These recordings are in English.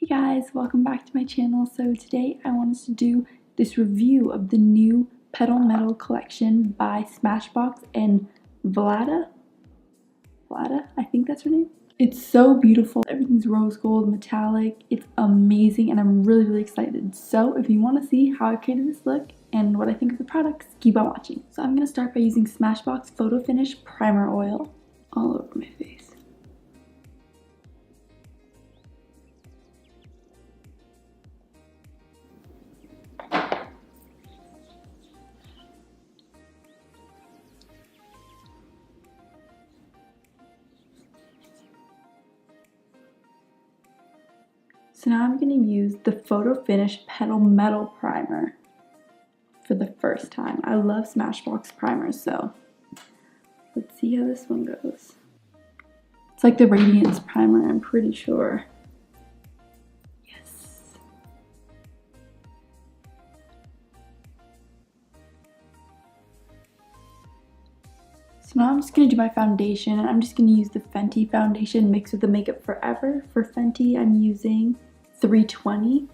Hey guys, welcome back to my channel. So today I wanted to do this review of the new Petal Metal Collection by Smashbox and Vlada, I think that's her name. It's so beautiful. Everything's rose gold, metallic. It's amazing and I'm really excited. So if you want to see how I created this look and what I think of the products, keep on watching. So I'm going to start by using Smashbox Photo Finish Primer Oil all over my face. So now I'm going to use the Photo Finish Petal Metal Primer for the first time. I love Smashbox primers, so let's see how this one goes. It's like the Radiance primer, I'm pretty sure. Yes. So now I'm just going to do my foundation, and I'm just going to use the Fenty foundation mixed with the Makeup Forever. For Fenty, I'm using 320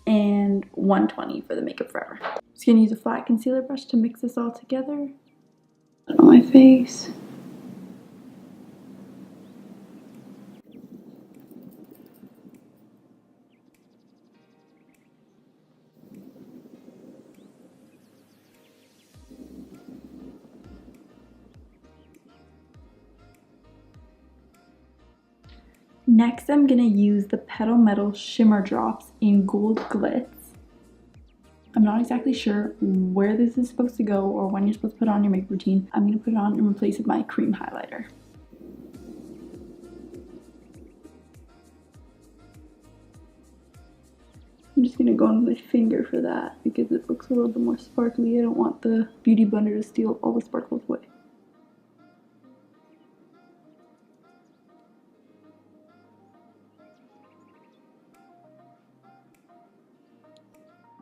and 120 for the Makeup Forever. I'm just going to use a flat concealer brush to mix this all together. Put it on my face. Next, I'm going to use the Petal Metal Shimmer Drops in Gold Glitz. I'm not exactly sure where this is supposed to go or when you're supposed to put it on your makeup routine. I'm going to put it on and replace it with my cream highlighter. I'm just going to go on with my finger for that because it looks a little bit more sparkly. I don't want the Beauty Blender to steal all the sparkles away.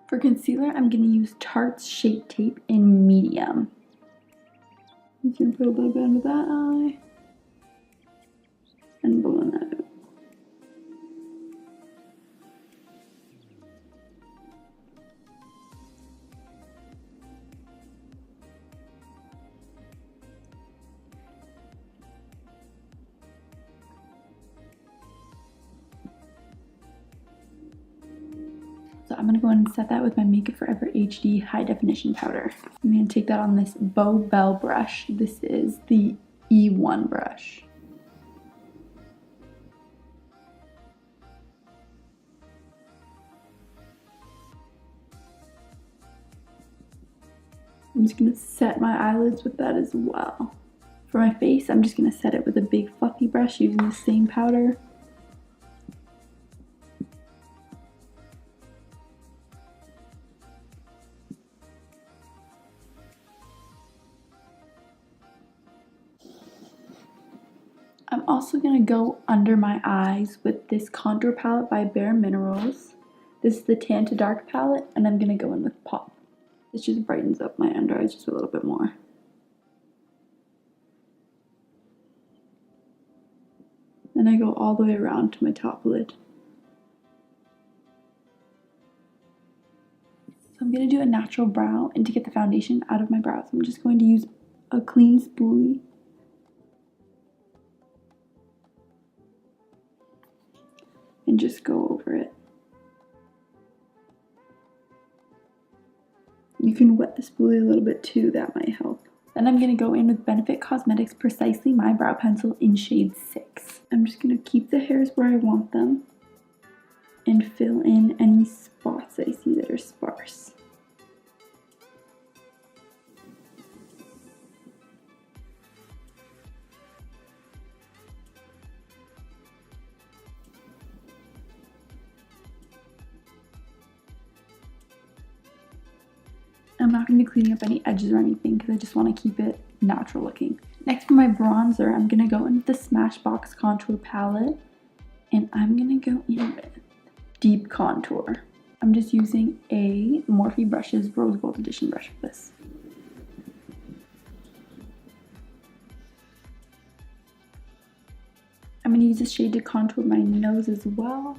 For concealer, I'm going to use Tarte's Shape Tape in medium. I'm just going to put a little bit under that eye and blend that out. So I'm going to go ahead and set that with my Makeup Forever HD High Definition Powder. I'm going to take that on this Bow Bell brush. This is the E1 brush. I'm just going to set my eyelids with that as well. For my face, I'm just going to set it with a big fluffy brush using the same powder. I'm also going to go under my eyes with this contour palette by Bare Minerals. This is the Tan to Dark palette, and I'm going to go in with Pop. This just brightens up my under eyes just a little bit more. Then I go all the way around to my top lid. So I'm going to do a natural brow, and to get the foundation out of my brows, I'm just going to use a clean spoolie. And just go over it. You can wet the spoolie a little bit too, that might help. Then I'm going to go in with Benefit Cosmetics Precisely My Brow Pencil in shade 6. I'm just going to keep the hairs where I want them and fill in any spots I see that are sparse. I'm not going to be cleaning up any edges or anything because I just want to keep it natural looking. Next, for my bronzer, I'm going to go in with the Smashbox Contour Palette, and I'm going to go in with Deep Contour. I'm just using a Morphe Brushes Rose Gold Edition brush for this. I'm going to use this shade to contour my nose as well.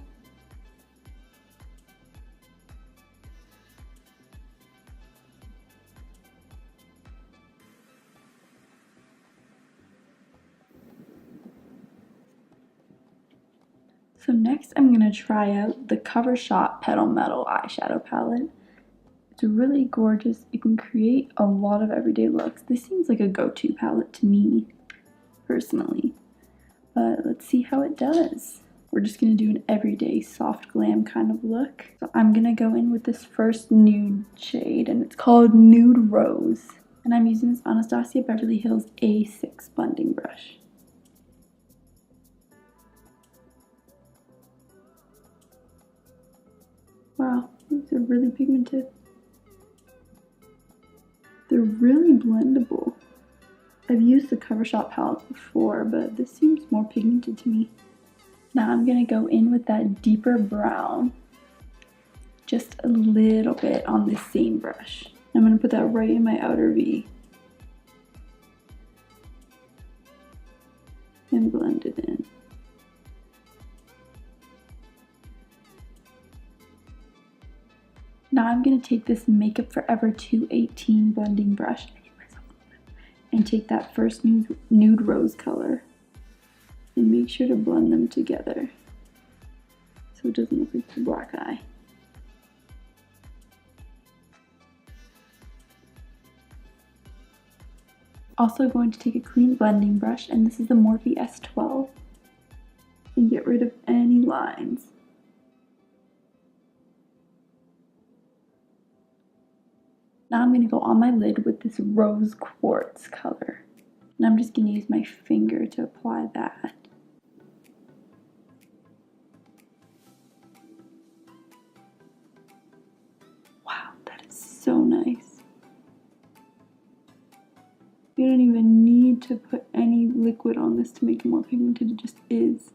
So next I'm going to try out the Covershot Petal Metal eyeshadow palette. It's really gorgeous. It can create a lot of everyday looks. This seems like a go-to palette to me, personally. But let's see how it does. We're just going to do an everyday soft glam kind of look. So I'm going to go in with this first nude shade, and it's called Nude Rose. And I'm using this Anastasia Beverly Hills A6 blending brush. Wow, these are really pigmented. They're really blendable. I've used the Covershot palette before, but this seems more pigmented to me. Now I'm going to go in with that deeper brown, just a little bit on this same brush. I'm going to put that right in my outer V and blend it in. Now I'm going to take this Makeup Forever 218 blending brush and take that first nude rose color and make sure to blend them together so it doesn't look like the black eye. Also going to take a clean blending brush, and this is the Morphe S12, and get rid of any lines. Now I'm going to go on my lid with this rose quartz color, and I'm just going to use my finger to apply that. Wow, that is so nice. You don't even need to put any liquid on this to make it more pigmented, it just is.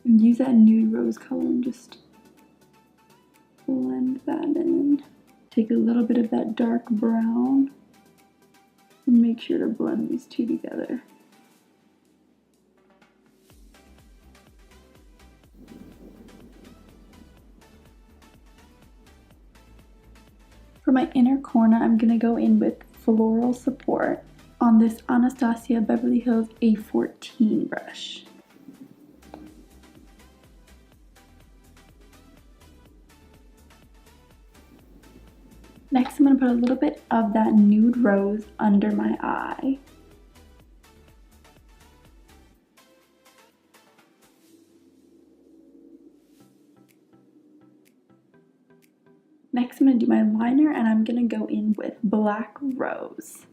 And use that nude rose color and just blend that in. Take a little bit of that dark brown and make sure to blend these two together. For my inner corner, I'm going to go in with Floral Support on this Anastasia Beverly Hills A14 brush. Next, I'm going to put a little bit of that nude rose under my eye. Next, I'm going to do my liner, and I'm going to go in with Black Rose.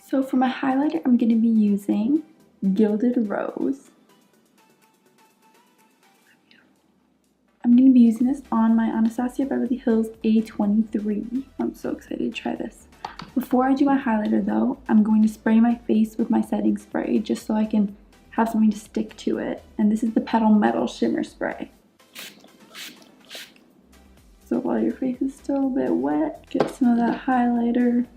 So for my highlighter, I'm going to be using Gilded Rose. I'm going to be using this on my Anastasia Beverly Hills A23. I'm so excited to try this. Before I do my highlighter though, I'm going to spray my face with my setting spray just so I can have something to stick to it. And this is the Petal Metal Shimmer Spray. So while your face is still a bit wet, get some of that highlighter.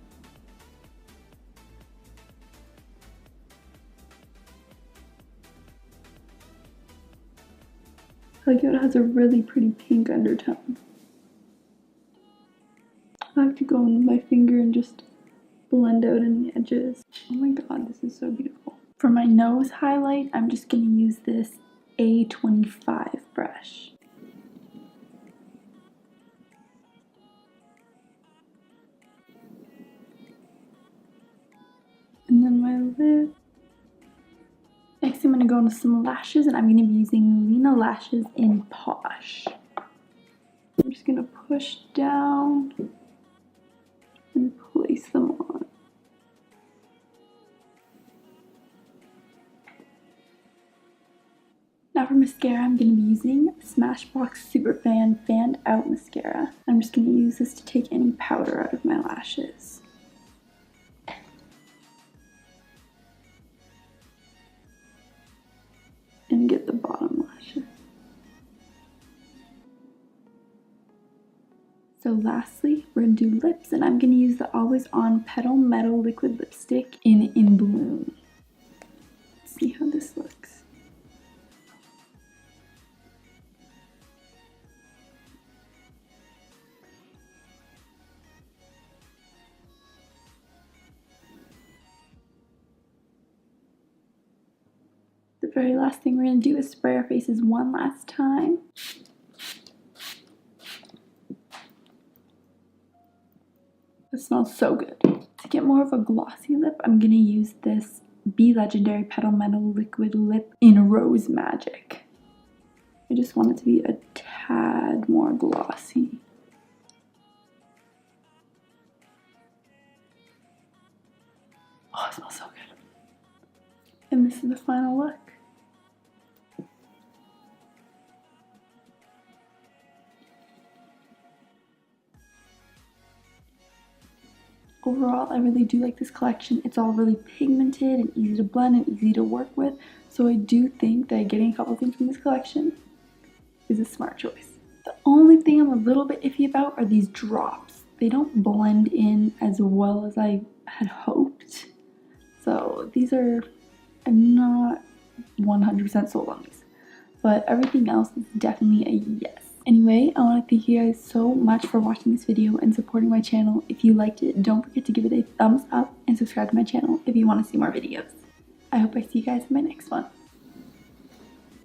I like how it has a really pretty pink undertone. I have to go in with my finger and just blend out in the edges. Oh my god, this is so beautiful. For my nose highlight, I'm just going to use this A25 brush. And then my lip. Next, I'm going to go into some lashes, and I'm going to be using Lena lashes in Posh. I'm just going to push down and place them on. Now for mascara, I'm going to be using Smashbox Superfan Fanned Out Mascara. I'm just going to use this to take any powder out of my lashes. So lastly, we're gonna do lips, and I'm gonna use the Always On Petal Metal Liquid Lipstick in Bloom. Let's see how this looks. The very last thing we're gonna do is spray our faces one last time. It smells so good. To get more of a glossy lip, I'm gonna use this Be Legendary Petal Metal Liquid Lip in Rose Magic. I just want it to be a tad more glossy. Oh, it smells so good. And this is the final look. Overall, I really do like this collection. It's all really pigmented and easy to blend and easy to work with. So I do think that getting a couple things from this collection is a smart choice. The only thing I'm a little bit iffy about are these drops. They don't blend in as well as I had hoped. So I'm not 100% sold on these. But everything else is definitely a yes. Anyway, I want to thank you guys so much for watching this video and supporting my channel. If you liked it, don't forget to give it a thumbs up and subscribe to my channel if you want to see more videos. I hope I see you guys in my next one.